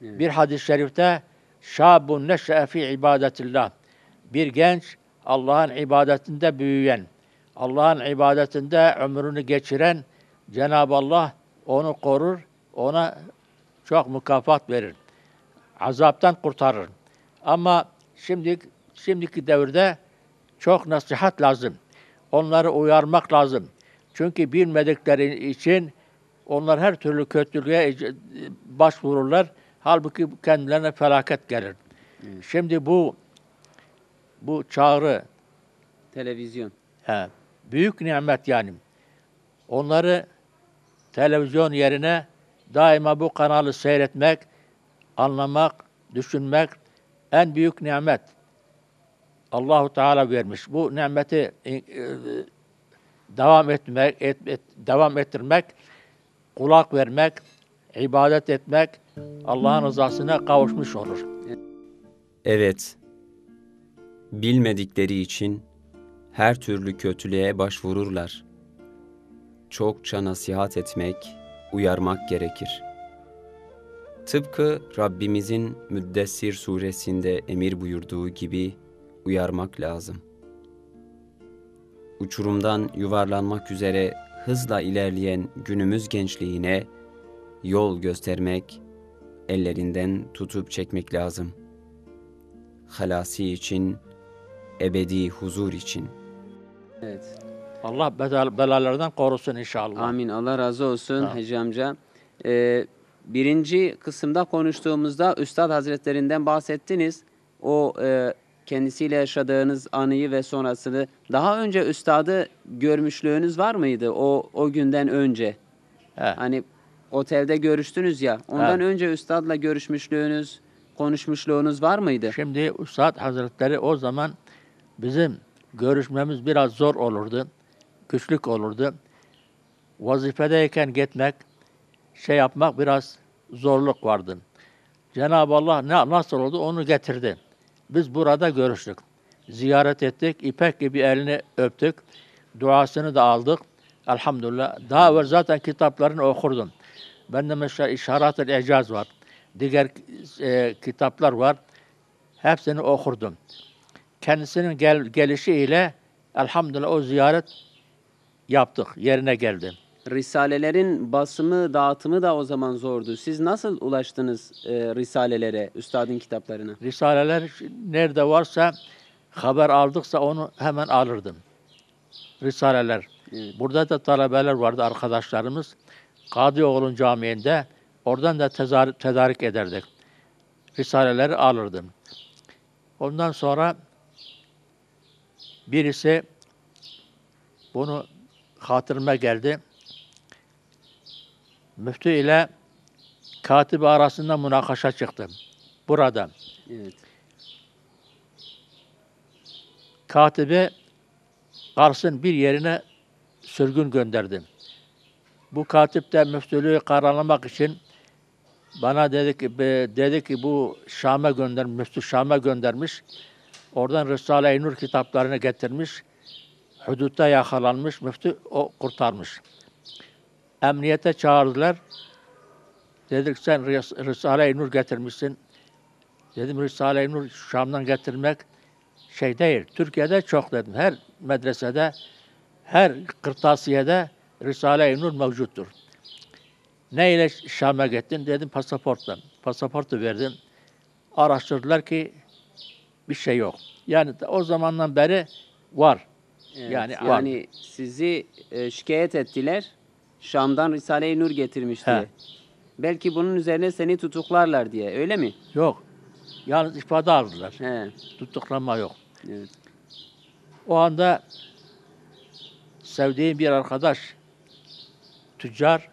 Evet. Bir hadis-i şerifte şabun neşe'e fi ibadetillah. Bir genç Allah'ın ibadetinde büyüyen, Allah'ın ibadetinde ömrünü geçiren Cenab-ı Allah onu korur, ona çok mükafat verir. Azaptan kurtarır. Ama şimdiki devirde çok nasihat lazım. Onları uyarmak lazım. Çünkü bilmedikleri için onlar her türlü kötülüğe başvururlar. Halbuki kendilerine felaket gelir. Evet. Şimdi bu çağrı Televizyon. büyük nimet yani. Onları televizyon yerine daima bu kanalı seyretmek, anlamak, düşünmek en büyük nimet. Allahu Teala vermiş. Bu nimeti devam ettirmek, kulak vermek, ibadet etmek Allah'ın rızasına kavuşmuş olur. Evet, bilmedikleri için her türlü kötülüğe başvururlar. Çokça nasihat etmek, uyarmak gerekir. Tıpkı Rabbimizin Müddessir suresinde emir buyurduğu gibi uyarmak lazım. Uçurumdan yuvarlanmak üzere hızla ilerleyen günümüz gençliğine yol göstermek, ellerinden tutup çekmek lazım. Halası için, ebedi huzur için. Evet. Allah belalardan korusun inşallah. Amin. Allah razı olsun Tamam. Hacı amca. Birinci kısımda konuştuğumuzda Üstad Hazretlerinden bahsettiniz. O kendisiyle yaşadığınız anıyı ve sonrasını. Daha önce Üstad'ı görmüşlüğünüz var mıydı o günden önce? He. Hani otelde görüştünüz ya. Ondan Evet. önce Üstad'la görüşmüşlüğünüz, konuşmuşluğunuz var mıydı? Şimdi Üstad Hazretleri o zaman bizim görüşmemiz biraz zor olurdu. Güçlük olurdu. Vazifedeyken gitmek, yapmak biraz zorluk vardı. Cenab-ı Allah nasıl oldu onu getirdi. Biz burada görüştük. Ziyaret ettik, ipek gibi elini öptük. Duasını da aldık. Elhamdülillah. Daha evvel zaten kitaplarını okurdum. Bende mesela İşarat-ı İcaz var. Diğer kitaplar var. Hepsini okurdum. Kendisinin gelişiyle elhamdülillah o ziyaret yaptık. Yerine geldi. Risalelerin basımı, dağıtımı da o zaman zordu. Siz nasıl ulaştınız risalelere, Üstad'ın kitaplarına? Risaleler nerede varsa haber aldıksa onu hemen alırdım. Risaleler. Evet. Burada da talebeler vardı arkadaşlarımız. Kadioğlu'nun camiinde oradan da tedarik ederdik. Risaleleri alırdım. Ondan sonra birisi bunu hatırıma geldi. Müftü ile katibi arasında münakaşa çıktı. Burada. Evet. Katibi Kars'ın bir yerine sürgün gönderdi. Bu katip de müftülüğü kararlamak için bana dedi ki bu Şam'a göndermiş, müftü Şam'a göndermiş. Oradan Risale-i Nur kitaplarını getirmiş. Hudutta yakalanmış, müftü o kurtarmış. Emniyete çağırdılar. Dedik sen Risale-i Nur getirmişsin. Dedim Risale-i Nur Şam'dan getirmek şey değil. Türkiye'de çok dedim. Her medresede, her kırtasiyede Risale-i Nur mevcuttur. Ne ile Şam'a gittin? Dedim pasaportla. Pasaportu verdim. Araştırdılar ki bir şey yok. Yani o zamandan beri var. Evet, Yani yani sizi şikayet ettiler. Şam'dan Risale-i Nur getirmiş diye. He. Belki bunun üzerine seni tutuklarlar diye. Öyle mi? Yok. Yalnız ifade aldılar. He. Tutuklanma yok. Evet. O anda sevdiğim bir arkadaş, tüccar,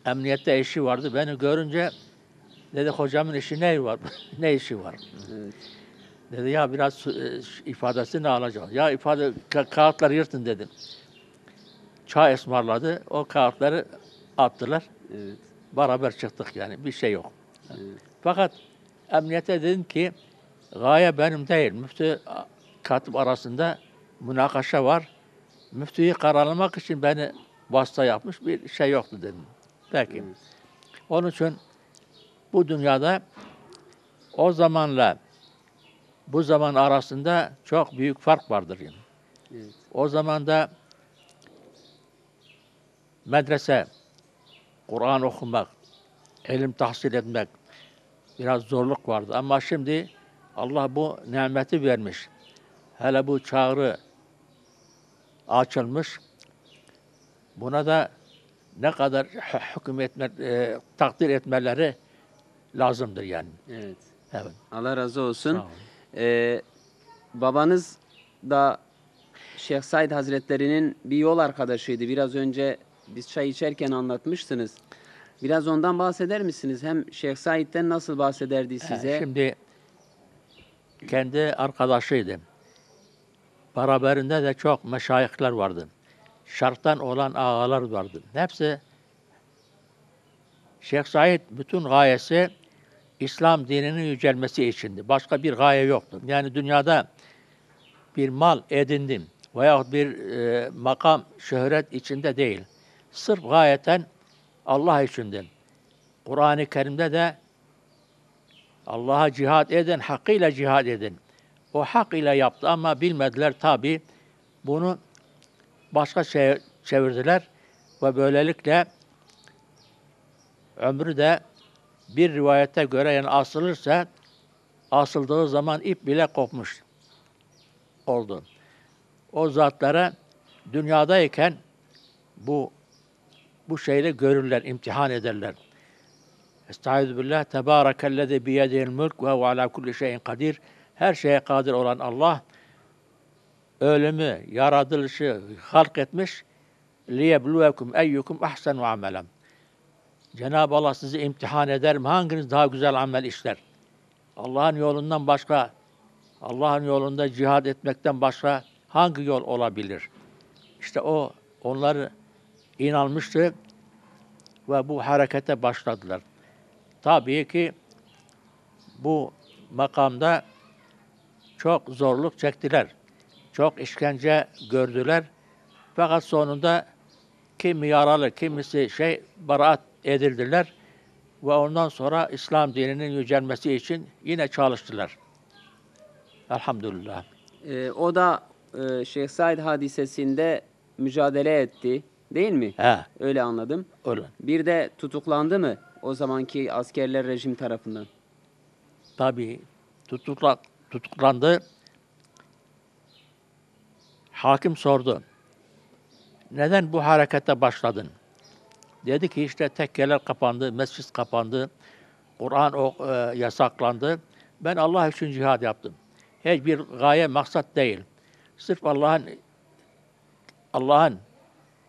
emniyette eşi vardı. Beni görünce dedi hocamın işi ne var? Ne işi var? Evet. Dedi ya biraz ifadesini alacağım. Ya ifade kağıtları yırtın dedim. Çay ısmarladı. O kağıtları attılar. Evet. Beraber çıktık yani. Bir şey yok. Evet. Fakat emniyete dedim ki gaye benim değil. Müftü katip arasında münakaşa var. Müftüyü kararlamak için beni vasıta yapmış bir şey yoktu dedim. Peki. Evet. Onun için bu dünyada o zamanla bu zaman arasında çok büyük fark vardır. Yani. Evet. O zaman da medrese, Kur'an okumak, ilim tahsil etmek biraz zorluk vardı. Ama şimdi Allah bu nimeti vermiş. Hele bu çağrı açılmış. Buna da ne kadar takdir etmeleri lazımdır yani. Evet. Evet. Allah razı olsun. Sağ olun. Babanız da Şeyh Said Hazretleri'nin bir yol arkadaşıydı. Biraz önce biz çay içerken anlatmıştınız. Biraz ondan bahseder misiniz? Hem Şeyh Said'den nasıl bahsederdi size? Şimdi kendi arkadaşıydı. Beraberinde de çok meşayihler vardı. Şarktan olan ağalar vardı. Hepsi Şeyh Said bütün gayesi İslam dininin yücelmesi içindi. Başka bir gaye yoktu. Yani dünyada bir mal edindim veyahut bir makam, şöhret içinde değil. Sırf gayeten Allah içindi. Kur'an-ı Kerim'de de Allah'a cihad edin, hakkıyla cihad edin. O hak ile yaptı ama bilmediler tabi. Bunu başka şeye çevirdiler ve böylelikle ömrü de bir rivayete göre yani asıldığı zaman ip bile kopmuş oldu. O zatlara dünyadayken bu şeyle görürler, imtihan ederler. Estaizu billah, tebârekellezî biyedihil mülk ve huve alâ kulli şeyin kadir. Her şeye kadir olan Allah, ölümü, yaratılışı halk etmiş. لِيَبْلُوَكُمْ اَيُّكُمْ اَحْسَنُ عَمَلًا. Cenab-ı Allah sizi imtihan eder mi? Hanginiz daha güzel amel işler? Allah'ın yolundan başka, Allah'ın yolunda cihad etmekten başka hangi yol olabilir? İşte onları inanmıştı ve bu harekete başladılar. Tabii ki bu makamda çok zorluk çektiler. Çok işkence gördüler. Fakat sonunda kimi yaralı, kimisi beraat edildiler ve ondan sonra İslam dininin yücelmesi için yine çalıştılar. Elhamdülillah. O da Şeyh Said hadisesinde mücadele etti. Değil mi? He, Öyle anladım. öyle. Bir de tutuklandı mı o zamanki askerler rejim tarafından? Tabii tutuklandı. Hakim sordu. Neden bu harekete başladın? Dedi ki işte tekkeler kapandı, mescid kapandı, Kur'an yasaklandı. Ben Allah için cihad yaptım. Hiçbir gaye, maksat değil. Sırf Allah'ın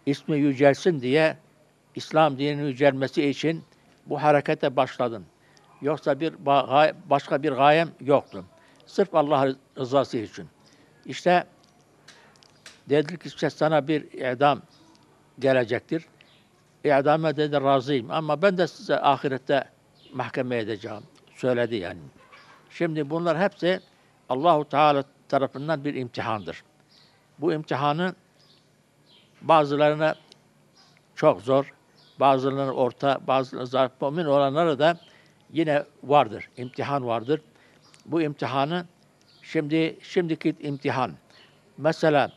ismi yücelsin diye, İslam dininin yücelmesi için bu harekete başladım. Yoksa başka bir gayem yoktu. Sırf Allah rızası için. İşte dediler ki işte sana bir idam gelecektir. İdame dedi razıyım ama ben de size ahirette mahkeme edeceğim. Söyledi yani. Şimdi bunlar hepsi Allahu Teala tarafından bir imtihandır. Bu imtihanı bazılarına çok zor, bazılarına orta, bazılarına zayıf, mümin olanlara da yine vardır, imtihan vardır. Bu imtihanı şimdiki imtihan. Mesela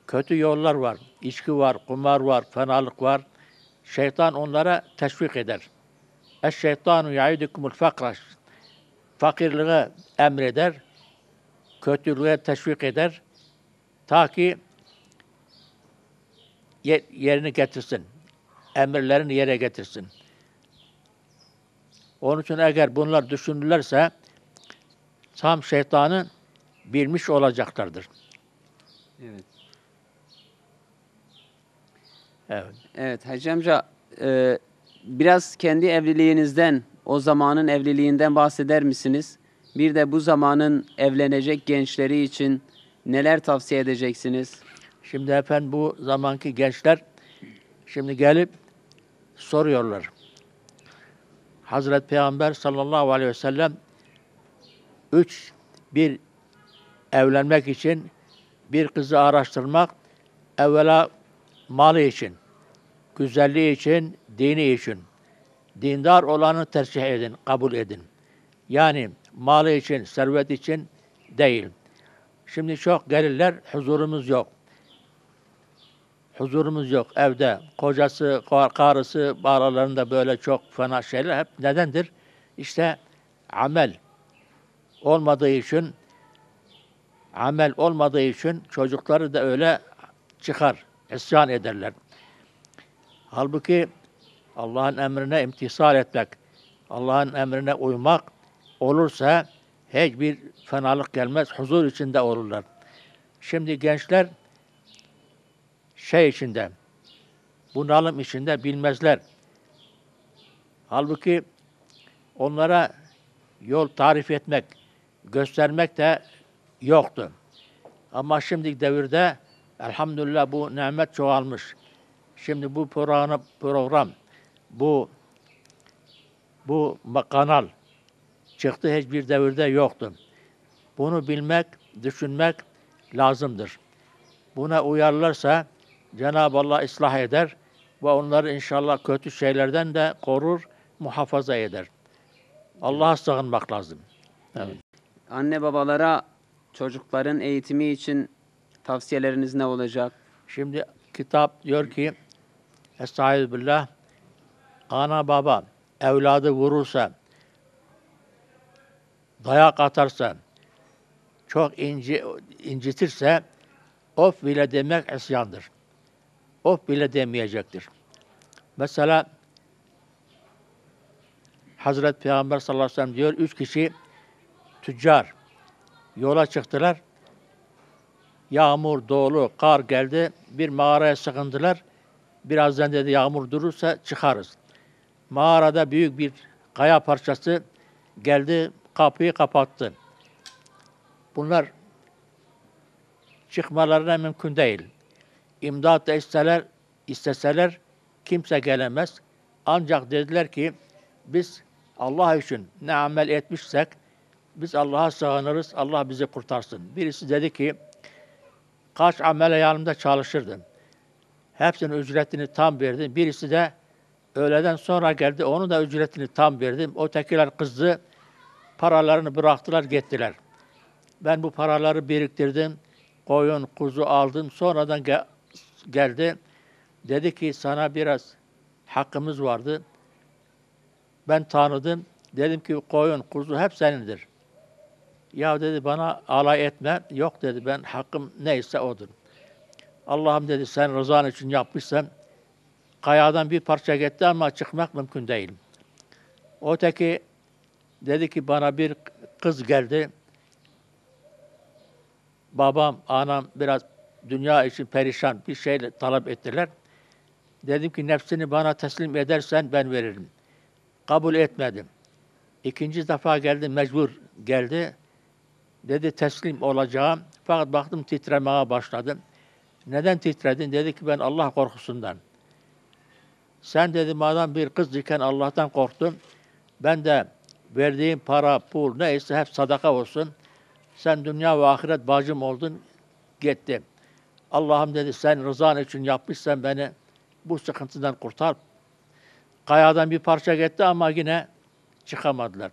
kötü yollar var, içki var, kumar var, fenalık var. Şeytan onlara teşvik eder. Eşşeytanu yaidukumul fakra. Fakirliğe emreder, kötülüğe teşvik eder. Ta ki yerini getirsin. Emirlerini yere getirsin. Onun için eğer bunlar düşünürlerse tam şeytanı bilmiş olacaklardır. Evet. Evet. Evet Hacı amca, biraz kendi evliliğinizden, o zamanın evliliğinden bahseder misiniz? Bir de bu zamanın evlenecek gençleri için neler tavsiye edeceksiniz? Şimdi efendim bu zamanki gençler şimdi gelip soruyorlar. Hazreti Peygamber sallallahu aleyhi ve sellem bir evlenmek için bir kızı araştırmak evvela malı için, güzelliği için, dini için. Dindar olanı tercih edin, kabul edin. Yani malı için, servet için değil. Şimdi çok gelirler, huzurumuz yok. Huzurumuz yok evde. Kocası, karısı, aralarında böyle çok fena şeyler hep nedendir? İşte amel olmadığı için çocukları da öyle çıkar, isyan ederler. Halbuki Allah'ın emrine imtisal etmek, Allah'ın emrine uymak olursa hiçbir fenalık gelmez, huzur içinde olurlar. Şimdi gençler içinde, bunalım içinde bilmezler. Halbuki onlara yol tarif etmek, göstermek de yoktu. Ama şimdiki devirde elhamdülillah bu nimet çoğalmış. Şimdi bu program, bu kanal çıktı, hiçbir devirde yoktu. Bunu bilmek, düşünmek lazımdır. Buna uyarlarsa Cenab-ı Allah ıslah eder ve onları inşallah kötü şeylerden de korur, muhafaza eder. Allah'a sığınmak lazım. Evet. Anne babalara çocukların eğitimi için tavsiyeleriniz ne olacak? Şimdi kitap diyor ki Estağfirullah, ana baba evladı vurursa, dayak atarsa, çok incitirse of bile demek isyandır. Of bile demeyecektir. Mesela Hazreti Peygamber sallallahu aleyhi ve sellem diyor, 3 kişi tüccar yola çıktılar. Yağmur, dolu, kar geldi. Bir mağaraya sığındılar. Birazdan dedi yağmur durursa çıkarız. Mağarada büyük bir kaya parçası geldi, kapıyı kapattı. Bunlar çıkmalarına mümkün değil. İmdat da isteseler kimse gelemez. Ancak dediler ki biz Allah için ne amel etmişsek biz Allah'a sığınırız, Allah bizi kurtarsın. Birisi dedi ki kaç amele yanımda çalışırdım. Hepsinin ücretini tam verdim. Birisi de öğleden sonra geldi, onun da ücretini tam verdim. Ötekiler kızdı, paralarını bıraktılar, gittiler. Ben bu paraları biriktirdim, koyun, kuzu aldım. Sonradan geldi, dedi ki sana biraz hakkımız vardı. Ben tanıdım, dedim ki koyun, kuzu hep senindir. Ya dedi bana alay etme. Yok dedi, ben hakkım neyse odur. Allah'ım dedi sen rızan için yapmışsan kayadan bir parça gitti ama çıkmak mümkün değil. Öteki dedi ki bana bir kız geldi. Babam, anam biraz dünya için perişan bir şey talep ettiler. Dedim ki nefsini bana teslim edersen ben veririm. Kabul etmedim. İkinci defa geldi, mecbur geldi. Dedi teslim olacağım. Fakat baktım titremeye başladım. Neden titredin? Dedi ki ben Allah korkusundan. Sen dedi madem bir kız iken Allah'tan korktun. Ben de verdiğim para, pul neyse hep sadaka olsun. Sen dünya ve ahiret bacım oldun. Gitti. Allah'ım dedi sen rızan için yapmışsan beni bu sıkıntıdan kurtar. Kayadan bir parça gitti ama yine çıkamadılar.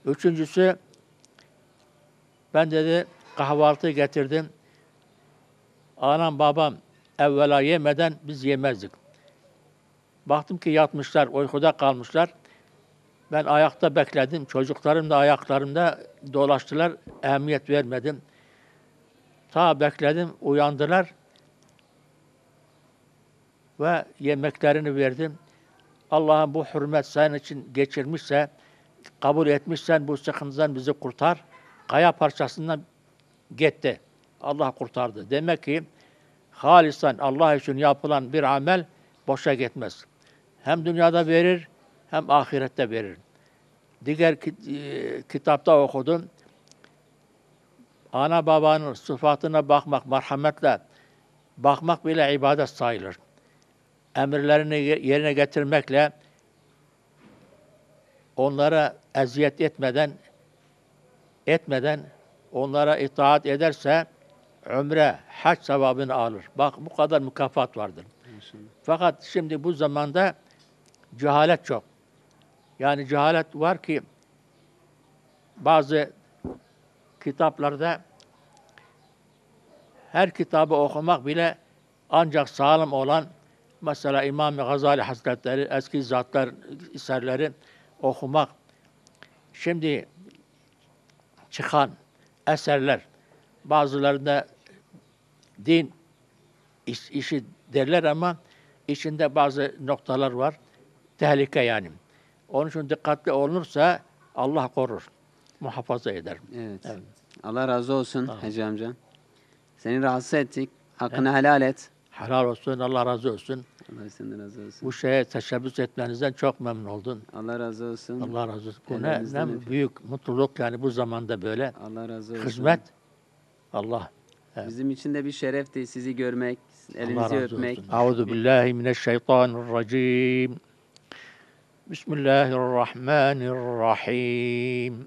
Üçüncüsü ben dedi kahvaltı getirdim. Anam babam evvela yemeden biz yemezdik. Baktım ki yatmışlar, uykuda kalmışlar. Ben ayakta bekledim. Çocuklarım da ayaklarımda dolaştılar. Ehemmiyet vermedim. Ta bekledim, uyandılar. Ve yemeklerini verdim. Allah'ım bu hürmet senin için geçirmişse, kabul etmişsen bu sıkıntıdan bizi kurtar. Kaya parçasından gitti. Allah kurtardı. Demek ki halisan Allah için yapılan bir amel boşa gitmez. Hem dünyada verir hem ahirette verir. Diğer kitapta okudum. Ana babanın sıfatına bakmak, merhametle bakmak bile ibadet sayılır. Emirlerini yerine getirmekle onlara eziyet etmeden onlara itaat ederse ömre, hac sevabını alır. Bak bu kadar mükafat vardır. Fakat şimdi bu zamanda cehalet çok. Yani cehalet var ki bazı kitaplarda her kitabı okumak bile ancak sağlam olan mesela İmam-ı Gazali Hazretleri eski zatlar eserleri okumak. Şimdi çıkan eserler bazılarında din işi derler ama içinde bazı noktalar var. Tehlike yani. Onun için dikkatli olunursa Allah korur, muhafaza eder. Evet. Evet. Allah razı olsun Tamam. Hacı amca. Seni rahatsız ettik. Hakkını helal et. Helal olsun, Allah razı olsun. Allah senden razı olsun. Bu şeye teşebbüs etmenizden çok memnun oldum. Allah razı olsun. Allah razı olsun. Bu Ellerinizden ne öpeyim. büyük mutluluk yani bu zamanda böyle. Allah razı olsun. Hizmet. Allah. Evet. Bizim için de bir şerefti sizi görmek, elinizi öpmek. Euzu billahi mineşşeytanirracim. Bismillahirrahmanirrahim.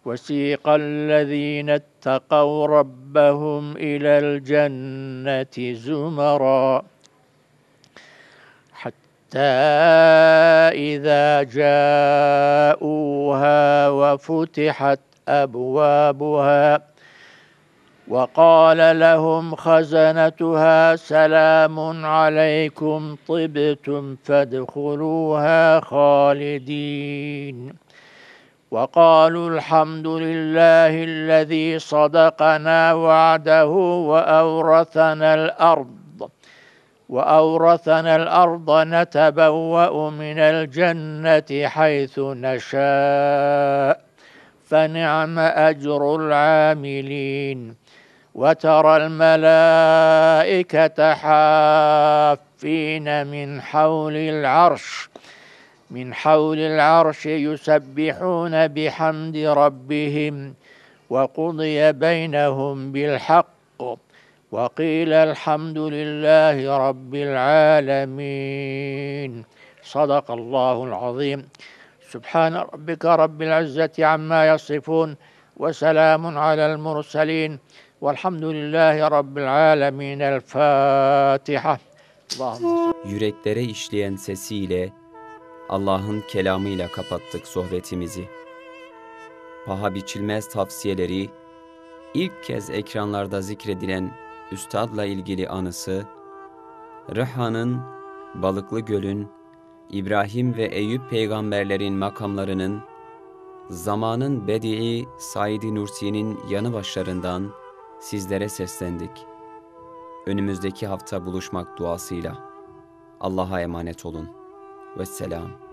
وَسِيقَ الَّذ۪ينَ اتَّقَوْا رَبَّهُمْ إِلَى الْجَنَّةِ زُمَرًا حَتَّى إِذَا جَاءُوهَا وَفُتِحَتْ أَبْوَابُهَا وَقَالَ لَهُمْ خَزَنَتُهَا سَلَامٌ عَلَيْكُمْ طِبْتُمْ فَادْخُلُوهَا خَالِدِينَ وَقَالُوا الْحَمْدُ لِلَّهِ الَّذ۪ي صَدَقَنَا وَعْدَهُ وَأَوْرَثَنَا الْأَرْضَ نَتَبَوَّأُ مِنَ الْجَنَّةِ حَيْثُ نَشَاءُ فَنِعْمَ أَجْرُ الْعَامِلِينَ وَتَرَى الْمَلَائِكَةَ حَافِّينَ من حول العرش يسبحون بحمد ربهم وقضي بينهم بالحق وقيل الحمد لله رب العالمين صدق الله العظيم سبحان ربك رب العزة عما يصفون وسلام على المرسلين والحمد لله رب العالمين الفاتحة اللهم Yüreklere işleyen sesiyle, Allah'ın kelamıyla kapattık sohbetimizi. Paha biçilmez tavsiyeleri, ilk kez ekranlarda zikredilen üstadla ilgili anısı, Rıha'nın, Balıklı Göl'ün, İbrahim ve Eyüp peygamberlerin makamlarının, zamanın Bedii Said-i Nursi'nin yanı başlarından sizlere seslendik. Önümüzdeki hafta buluşmak duasıyla. Allah'a emanet olun. Vesselam.